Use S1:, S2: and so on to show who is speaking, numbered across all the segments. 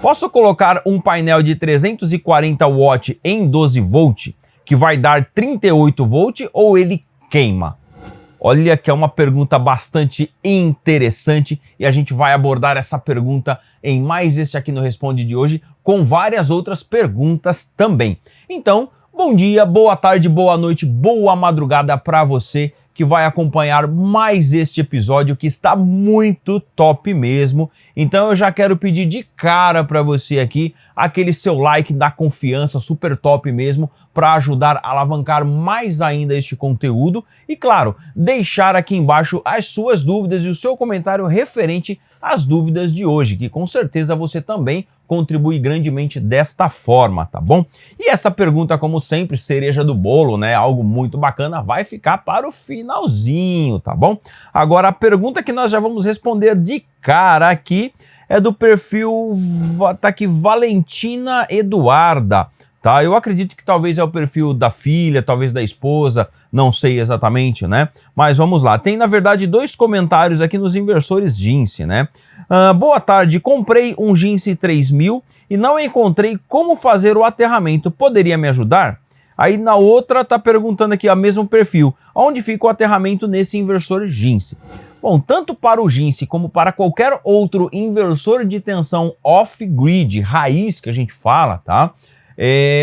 S1: Posso colocar um painel de 340 watts em 12 volt, que vai dar 38 volt, ou ele queima? Olha que é uma pergunta bastante interessante e a gente vai abordar essa pergunta em mais esse Aqui no Responde de hoje, com várias outras perguntas também. Então, bom dia, boa tarde, boa noite, boa madrugada para você que vai acompanhar mais este episódio que está muito top mesmo. Então eu já quero pedir de cara para você aqui aquele seu like da confiança, super top mesmo, para ajudar a alavancar mais ainda este conteúdo e, claro, deixar aqui embaixo as suas dúvidas e o seu comentário referente às dúvidas de hoje, que com certeza você também contribui grandemente desta forma, tá bom? E essa pergunta, como sempre, cereja do bolo, né? Algo muito bacana, vai ficar para o finalzinho, tá bom? Agora, a pergunta que nós já vamos responder de cara aqui é do perfil, tá aqui, Valentina Eduarda, tá? Eu acredito que talvez é o perfil da filha, talvez da esposa, não sei exatamente, né? Mas vamos lá. Tem, na verdade, dois comentários aqui nos inversores Ginse, né? Boa tarde, comprei um Ginse 3000 e não encontrei como fazer o aterramento. Poderia me ajudar? Aí na outra tá perguntando aqui, o mesmo perfil, onde fica o aterramento nesse inversor Ginse? Bom, tanto para o Ginse como para qualquer outro inversor de tensão off-grid, raiz que a gente fala, tá?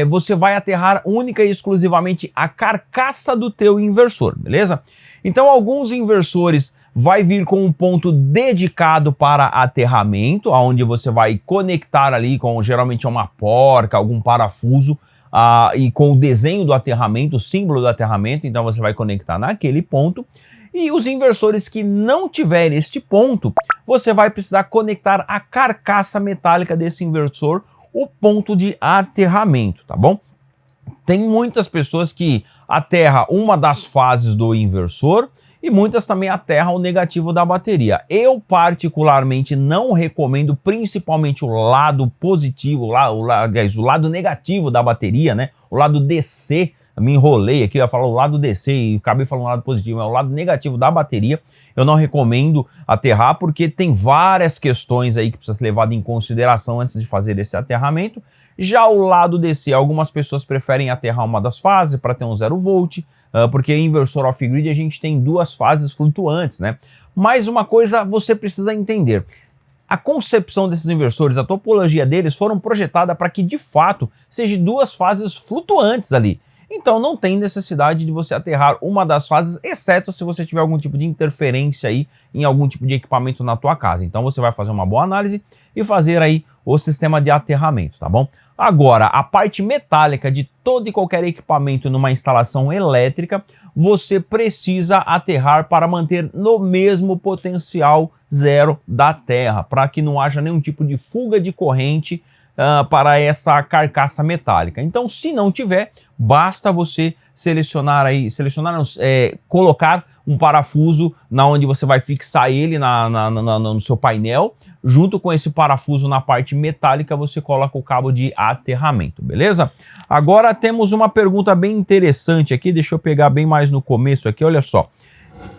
S1: Você vai aterrar única e exclusivamente a carcaça do teu inversor, beleza? Então alguns inversores vai vir com um ponto dedicado para aterramento, onde você vai conectar ali com geralmente uma porca, algum parafuso, e com o desenho do aterramento, o símbolo do aterramento, então você vai conectar naquele ponto. E os inversores que não tiverem este ponto, você vai precisar conectar a carcaça metálica desse inversor, o ponto de aterramento, tá bom? Tem muitas pessoas que aterram uma das fases do inversor e muitas também aterram o negativo da bateria. Eu particularmente não recomendo, principalmente o lado positivo, o lado negativo da bateria, né? O lado DC. Me enrolei aqui, eu ia falar o lado DC e acabei falando o lado positivo, é o lado negativo da bateria. Eu não recomendo aterrar porque tem várias questões aí que precisa ser levado em consideração antes de fazer esse aterramento. Já o lado DC, algumas pessoas preferem aterrar uma das fases para ter um 0 volt, porque em inversor off-grid a gente tem duas fases flutuantes, né? Mas uma coisa você precisa entender. A concepção desses inversores, a topologia deles foram projetada para que de fato sejam duas fases flutuantes ali. Então não tem necessidade de você aterrar uma das fases, exceto se você tiver algum tipo de interferência aí em algum tipo de equipamento na tua casa. Então você vai fazer uma boa análise e fazer aí o sistema de aterramento, tá bom? Agora, a parte metálica de todo e qualquer equipamento numa instalação elétrica, você precisa aterrar para manter no mesmo potencial zero da terra, para que não haja nenhum tipo de fuga de corrente para essa carcaça metálica. Então, se não tiver, basta você colocar um parafuso na onde você vai fixar ele no seu painel. Junto com esse parafuso na parte metálica, você coloca o cabo de aterramento, beleza? Agora temos uma pergunta bem interessante aqui, deixa eu pegar bem mais no começo aqui, olha só.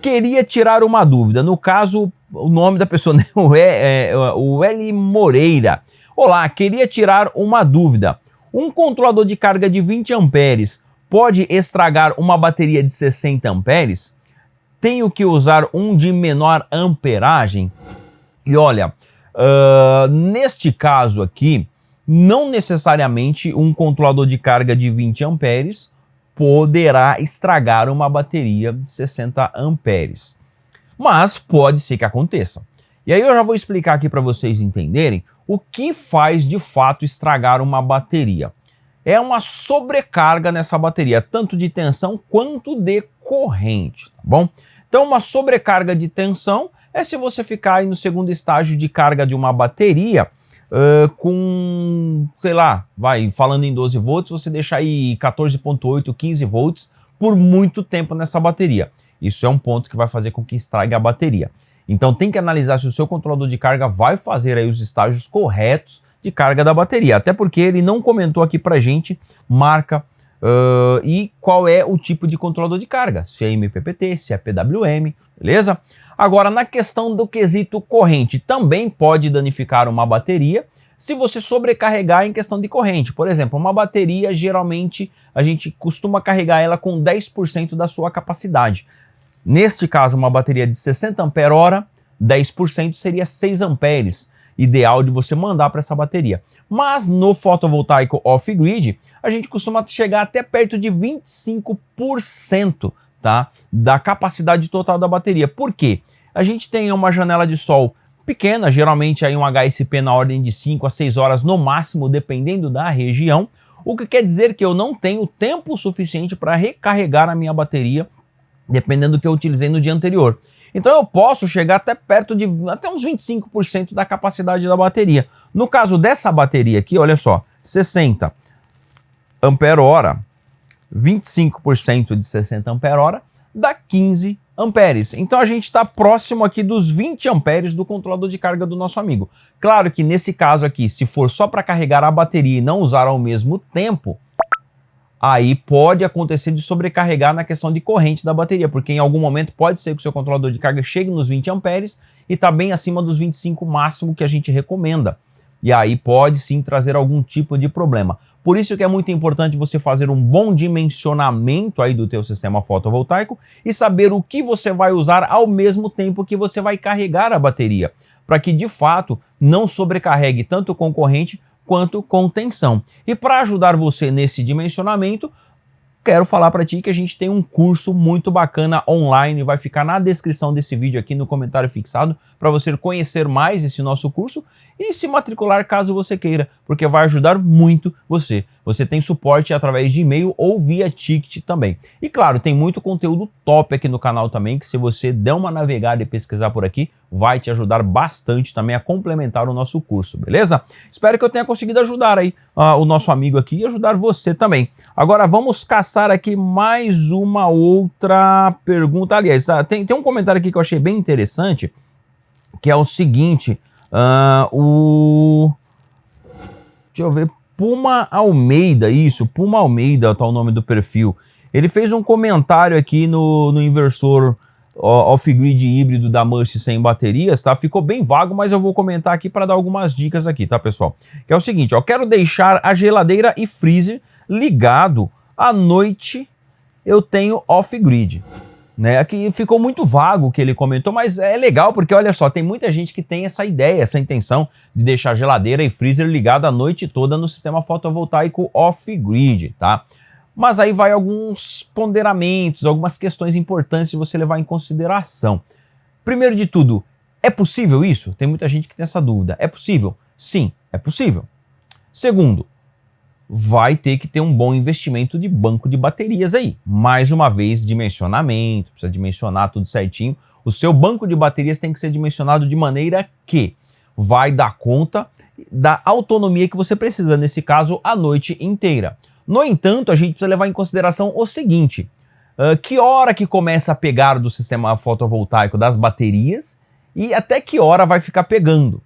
S1: Queria tirar uma dúvida, no caso, o nome da pessoa né, o L. Moreira. Olá, queria tirar uma dúvida. Um controlador de carga de 20 amperes pode estragar uma bateria de 60 amperes? Tenho que usar um de menor amperagem? E olha, neste caso aqui, não necessariamente um controlador de carga de 20 amperes poderá estragar uma bateria de 60 amperes. Mas pode ser que aconteça. E aí eu já vou explicar aqui para vocês entenderem o que faz de fato estragar uma bateria. É uma sobrecarga nessa bateria, tanto de tensão quanto de corrente, tá bom? Então uma sobrecarga de tensão é se você ficar aí no segundo estágio de carga de uma bateria com, sei lá, falando em 12 volts, você deixa aí 14.8, 15 volts por muito tempo nessa bateria. Isso é um ponto que vai fazer com que estrague a bateria. Então tem que analisar se o seu controlador de carga vai fazer aí os estágios corretos de carga da bateria. Até porque ele não comentou aqui pra gente marca e qual é o tipo de controlador de carga. Se é MPPT, se é PWM, beleza? Agora, na questão do quesito corrente, também pode danificar uma bateria se você sobrecarregar em questão de corrente. Por exemplo, uma bateria, geralmente, a gente costuma carregar ela com 10% da sua capacidade. Neste caso, uma bateria de 60 ampere-hora, 10% seria 6 amperes, ideal de você mandar para essa bateria. Mas no fotovoltaico off-grid, a gente costuma chegar até perto de 25%, tá, da capacidade total da bateria. Por quê? A gente tem uma janela de sol pequena, geralmente aí um HSP na ordem de 5 a 6 horas no máximo, dependendo da região, o que quer dizer que eu não tenho tempo suficiente para recarregar a minha bateria, dependendo do que eu utilizei no dia anterior. Então eu posso chegar até perto de até uns 25% da capacidade da bateria. No caso dessa bateria aqui, olha só, 60 ampere-hora, 25% de 60 ampere-hora dá 15 amperes. Então a gente está próximo aqui dos 20 amperes do controlador de carga do nosso amigo. Claro que nesse caso aqui, se for só para carregar a bateria e não usar ao mesmo tempo, aí pode acontecer de sobrecarregar na questão de corrente da bateria, porque em algum momento pode ser que o seu controlador de carga chegue nos 20 amperes e está bem acima dos 25 máximo que a gente recomenda. E aí pode sim trazer algum tipo de problema. Por isso que é muito importante você fazer um bom dimensionamento aí do teu sistema fotovoltaico e saber o que você vai usar ao mesmo tempo que você vai carregar a bateria, para que de fato não sobrecarregue tanto com corrente quanto com tensão. E para ajudar você nesse dimensionamento, quero falar para ti que a gente tem um curso muito bacana online, vai ficar na descrição desse vídeo aqui no comentário fixado para você conhecer mais esse nosso curso e se matricular caso você queira, porque vai ajudar muito você. Você tem suporte através de e-mail ou via ticket também. E claro, tem muito conteúdo top aqui no canal também, que se você der uma navegada e pesquisar por aqui, vai te ajudar bastante também a complementar o nosso curso, beleza? Espero que eu tenha conseguido ajudar aí o nosso amigo aqui e ajudar você também. Agora vamos caçar aqui mais uma outra pergunta. Aliás, tem um comentário aqui que eu achei bem interessante, que é o seguinte, deixa eu ver, Puma Almeida, isso, Puma Almeida tá o nome do perfil. Ele fez um comentário aqui no inversor off-grid híbrido da Must sem baterias, tá? Ficou bem vago, mas eu vou comentar aqui para dar algumas dicas aqui, tá, pessoal? Que é o seguinte, ó, quero deixar a geladeira e freezer ligado à noite, eu tenho off-grid. Né, aqui ficou muito vago o que ele comentou, mas é legal porque olha só, tem muita gente que tem essa ideia, essa intenção de deixar geladeira e freezer ligado a noite toda no sistema fotovoltaico off-grid, tá? Mas aí vai alguns ponderamentos, algumas questões importantes de você levar em consideração. Primeiro de tudo, é possível isso? Tem muita gente que tem essa dúvida. É possível? Sim, é possível. Segundo, vai ter que ter um bom investimento de banco de baterias aí. Mais uma vez, dimensionamento, precisa dimensionar tudo certinho. O seu banco de baterias tem que ser dimensionado de maneira que vai dar conta da autonomia que você precisa, nesse caso, a noite inteira. No entanto, a gente precisa levar em consideração o seguinte, que hora que começa a pegar do sistema fotovoltaico das baterias e até que hora vai ficar pegando.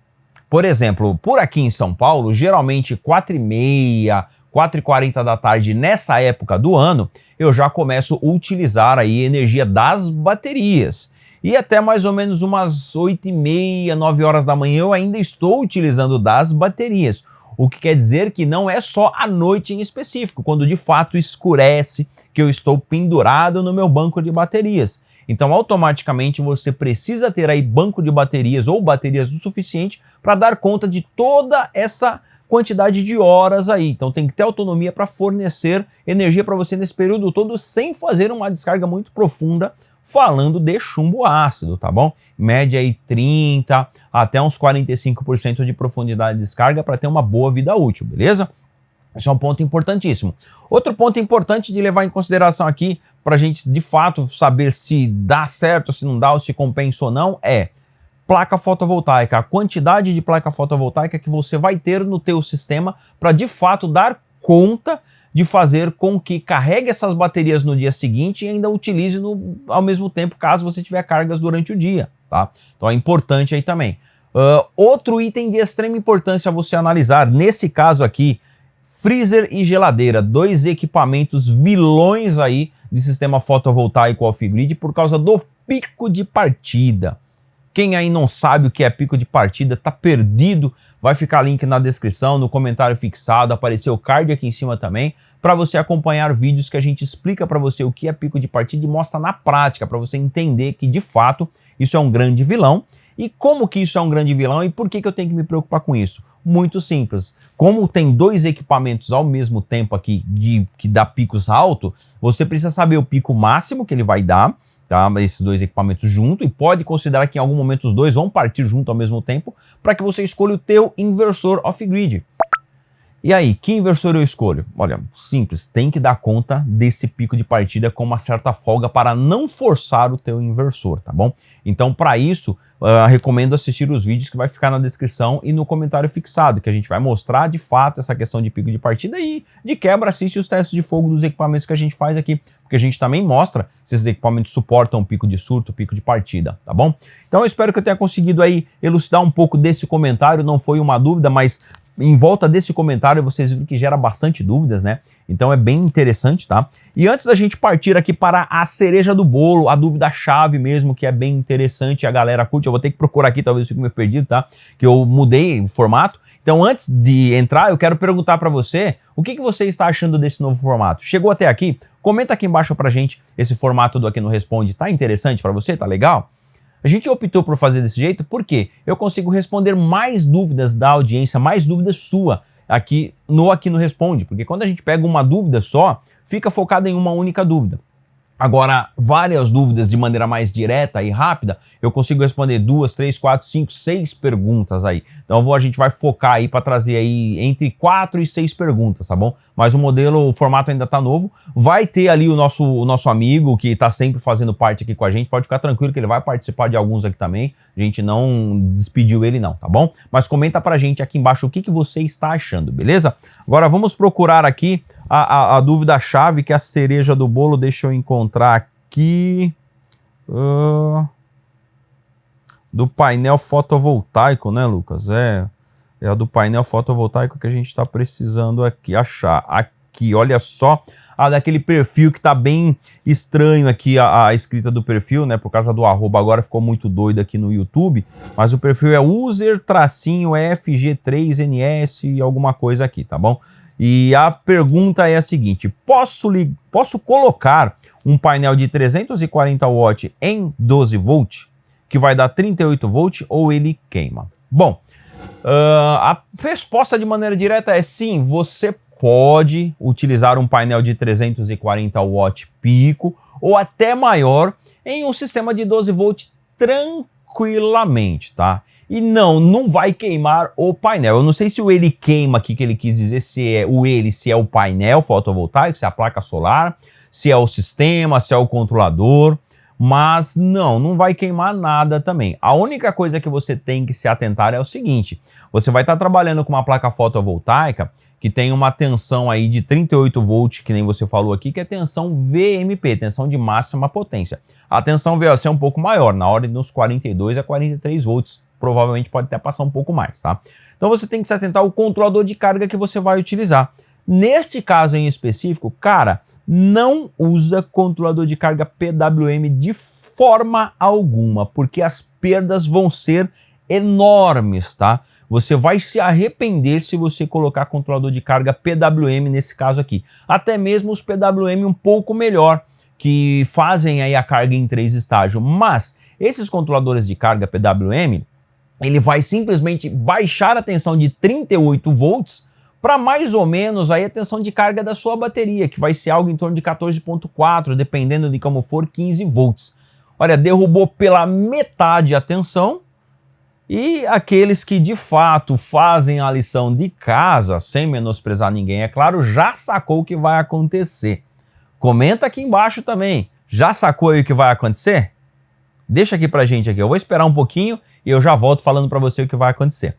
S1: Por exemplo, por aqui em São Paulo, geralmente 4h30, 4h40 da tarde, nessa época do ano, eu já começo a utilizar aí energia das baterias. E até mais ou menos umas 8h30, 9 horas da manhã, eu ainda estou utilizando das baterias. O que quer dizer que não é só à noite em específico, quando de fato escurece, que eu estou pendurado no meu banco de baterias. Então, automaticamente, você precisa ter aí banco de baterias ou baterias o suficiente para dar conta de toda essa quantidade de horas aí. Então, tem que ter autonomia para fornecer energia para você nesse período todo sem fazer uma descarga muito profunda, falando de chumbo ácido, tá bom? Média aí 30% até uns 45% de profundidade de descarga para ter uma boa vida útil, beleza? Esse é um ponto importantíssimo. Outro ponto importante de levar em consideração aqui, para a gente de fato saber se dá certo, se não dá, ou se compensa ou não, é placa fotovoltaica. A quantidade de placa fotovoltaica que você vai ter no teu sistema para de fato dar conta de fazer com que carregue essas baterias no dia seguinte e ainda utilize ao mesmo tempo, caso você tiver cargas durante o dia, tá? Então é importante aí também. Outro item de extrema importância a você analisar, nesse caso aqui, freezer e geladeira, dois equipamentos vilões aí de sistema fotovoltaico off-grid por causa do pico de partida. O Quem aí não sabe o que é pico de partida, tá perdido, vai ficar link na descrição, no comentário fixado, apareceu o card aqui em cima também, para você acompanhar vídeos que a gente explica para você o que é pico de partida e mostra na prática, para você entender que de fato isso é um grande vilão. E como que isso é um grande vilão e por que eu tenho que me preocupar com isso? Muito simples. Como tem dois equipamentos ao mesmo tempo aqui que dá picos alto, você precisa saber o pico máximo que ele vai dar, tá? Esses dois equipamentos juntos, e pode considerar que em algum momento os dois vão partir junto ao mesmo tempo para que você escolha o teu inversor off-grid. E aí, que inversor eu escolho? Olha, simples, tem que dar conta desse pico de partida com uma certa folga para não forçar o teu inversor, tá bom? Então, para isso, recomendo assistir os vídeos que vai ficar na descrição e no comentário fixado, que a gente vai mostrar de fato essa questão de pico de partida e, de quebra, assiste os testes de fogo dos equipamentos que a gente faz aqui, porque a gente também mostra se esses equipamentos suportam pico de surto, pico de partida, tá bom? Então, eu espero que eu tenha conseguido aí elucidar um pouco desse comentário, não foi uma dúvida, mas em volta desse comentário vocês viram que gera bastante dúvidas, né? Então é bem interessante, tá? E antes da gente partir aqui para a cereja do bolo, a dúvida-chave mesmo, que é bem interessante, a galera curte, eu vou ter que procurar aqui, talvez eu fique meio perdido, tá? Que eu mudei o formato. Então antes de entrar, eu quero perguntar para você, o que você está achando desse novo formato? Chegou até aqui? Comenta aqui embaixo pra gente, esse formato do Aqui no Responde, tá interessante para você? Tá legal? A gente optou por fazer desse jeito porque eu consigo responder mais dúvidas da audiência, mais dúvidas sua aqui no Responde, porque quando a gente pega uma dúvida só, fica focado em uma única dúvida. Agora, várias dúvidas de maneira mais direta e rápida, eu consigo responder 2, 3, 4, 5, 6 perguntas aí. Então a gente vai focar aí para trazer aí entre 4 e 6 perguntas, tá bom? Mas o formato ainda tá novo. Vai ter ali o nosso amigo que tá sempre fazendo parte aqui com a gente. Pode ficar tranquilo que ele vai participar de alguns aqui também. A gente não despediu ele não, tá bom? Mas comenta pra gente aqui embaixo o que você está achando, beleza? Agora vamos procurar aqui a dúvida-chave, que é a cereja do bolo. Deixa eu encontrar aqui. Do painel fotovoltaico, né, Lucas? É a do painel fotovoltaico que a gente está precisando aqui achar. Aqui, olha só, daquele perfil que tá bem estranho aqui, a escrita do perfil, né, por causa do arroba, agora ficou muito doido aqui no YouTube, mas o perfil é user-fg3ns alguma coisa aqui, tá bom? E a pergunta é a seguinte, posso colocar um painel de 340 watts em 12 volts, que vai dar 38 volts, ou ele queima? Bom, a resposta de maneira direta é sim, você pode utilizar um painel de 340 watts pico ou até maior em um sistema de 12 volts tranquilamente, tá? E não vai queimar o painel. Eu não sei se o ele queima aqui, que ele quis dizer, se é o painel fotovoltaico, se é a placa solar, se é o sistema, se é o controlador, mas não vai queimar nada também. A única coisa que você tem que se atentar é o seguinte, você vai estar trabalhando com uma placa fotovoltaica que tem uma tensão aí de 38 volts, que nem você falou aqui, que é tensão VMP, tensão de máxima potência. A tensão VOC é um pouco maior, na ordem de uns 42 a 43 volts, provavelmente pode até passar um pouco mais, tá? Então você tem que se atentar ao controlador de carga que você vai utilizar. Neste caso em específico, cara, não usa controlador de carga PWM de forma alguma, porque as perdas vão ser enormes, tá? Você vai se arrepender se você colocar controlador de carga PWM nesse caso aqui. Até mesmo os PWM um pouco melhor, que fazem aí a carga em 3 estágios. Mas esses controladores de carga PWM, ele vai simplesmente baixar a tensão de 38 volts para mais ou menos aí a tensão de carga da sua bateria, que vai ser algo em torno de 14,4, dependendo de como for, 15 volts. Olha, derrubou pela metade a tensão. E aqueles que de fato fazem a lição de casa, sem menosprezar ninguém, é claro, já sacou o que vai acontecer. Comenta aqui embaixo também. Já sacou aí o que vai acontecer? Deixa aqui pra gente aqui. Eu vou esperar um pouquinho e eu já volto falando pra você o que vai acontecer.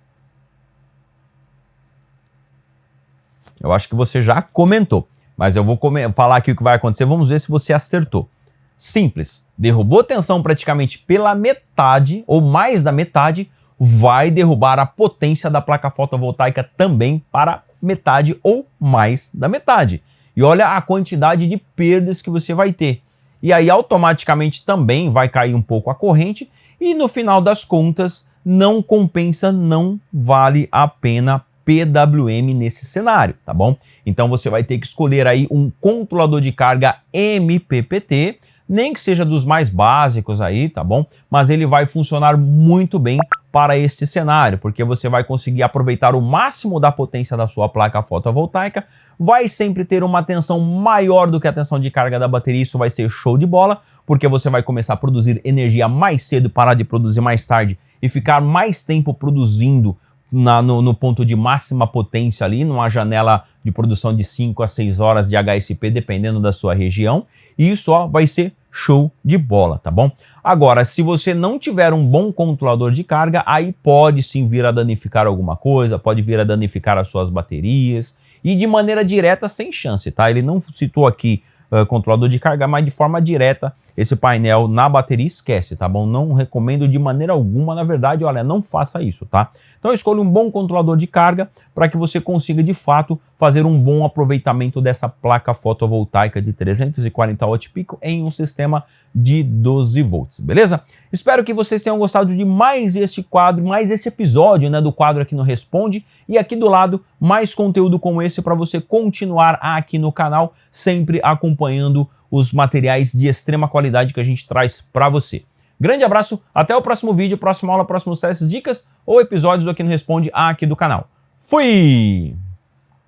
S1: Eu acho que você já comentou, mas eu vou falar aqui o que vai acontecer. Vamos ver se você acertou. Simples. Derrubou tensão praticamente pela metade ou mais da metade, vai derrubar a potência da placa fotovoltaica também para metade ou mais da metade. E olha a quantidade de perdas que você vai ter. E aí automaticamente também vai cair um pouco a corrente E no final das contas, não compensa, não vale a pena PWM nesse cenário, tá bom? Então você vai ter que escolher aí um controlador de carga MPPT, nem que seja dos mais básicos aí, tá bom? Mas ele vai funcionar muito bem para este cenário, porque você vai conseguir aproveitar o máximo da potência da sua placa fotovoltaica, vai sempre ter uma tensão maior do que a tensão de carga da bateria, isso vai ser show de bola, porque você vai começar a produzir energia mais cedo, parar de produzir mais tarde e ficar mais tempo produzindo no ponto de máxima potência ali, numa janela de produção de 5 a 6 horas de HSP, dependendo da sua região, e isso ó, vai ser show de bola, tá bom? Agora, se você não tiver um bom controlador de carga, aí pode sim vir a danificar alguma coisa, pode vir a danificar as suas baterias, e de maneira direta, sem chance, tá? Ele não citou aqui controlador de carga, mas de forma direta, esse painel na bateria esquece, tá bom? Não recomendo de maneira alguma, na verdade, olha, não faça isso, tá? Então escolha um bom controlador de carga para que você consiga, de fato, fazer um bom aproveitamento dessa placa fotovoltaica de 340 watt-pico em um sistema de 12 volts, beleza? Espero que vocês tenham gostado de mais este quadro, mais esse episódio, né, do quadro aqui no Responde, e aqui do lado, mais conteúdo como esse para você continuar aqui no canal, sempre acompanhando os materiais de extrema qualidade que a gente traz para você. Grande abraço, até o próximo vídeo, próxima aula, próximos testes, dicas ou episódios do Aqui no Responde aqui do canal. Fui!